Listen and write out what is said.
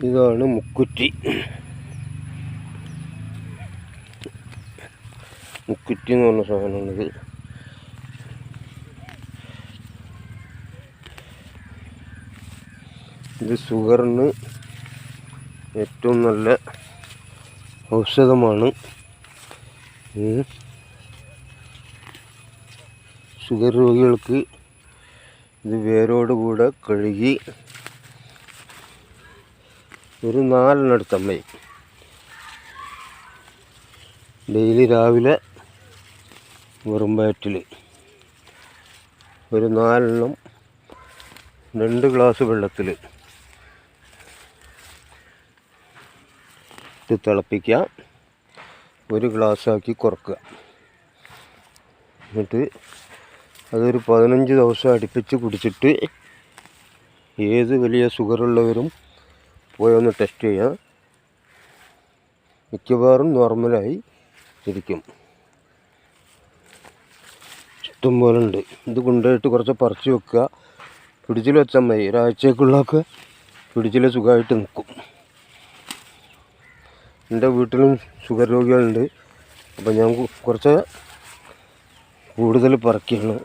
ഇതാണ് മുക്കുറ്റി. മുക്കുറ്റി എന്ന് പറഞ്ഞ സാധനമാണിത്. ഇത് ഷുഗറിന് ഏറ്റവും നല്ല ഔഷധമാണ്. ഷുഗർ രോഗികൾക്ക് ഇത് വേരോട് കൂടെ കഴുകി ഒരു 4 എടുത്താൽ മതി. ഡെയിലി രാവിലെ വെറും വയറ്റിൽ ഒരു 4 2 ഗ്ലാസ് വെള്ളത്തിൽ ഇത് തിളപ്പിക്കുക. 1 ഗ്ലാസ്സാക്കി കുറക്കുക. എന്നിട്ട് അതൊരു 15 ദിവസം അടുപ്പിച്ച് കുടിച്ചിട്ട് ഏത് വലിയ ഷുഗറുള്ളവരും പോയി ഒന്ന് ടെസ്റ്റ് ചെയ്യാം. മിക്കവാറും നോർമലായി ഇരിക്കും. ഇഷ്ടം പോലെ ഉണ്ട്. ഇത് കൊണ്ടുപോയിട്ട് കുറച്ച് പറിച്ച് വെക്കുക. ഫ്രിഡ്ജിൽ വെച്ചാൽ മതി. ഒരാഴ്ചക്കുള്ളൊക്കെ ഫ്രിഡ്ജിൽ സുഖമായിട്ട് നിൽക്കും. എൻ്റെ വീട്ടിലും ഷുഗർ രോഗികളുണ്ട്. അപ്പോൾ ഞാൻ കുറച്ച് കൂടുതൽ പറിക്കുകയാണ്.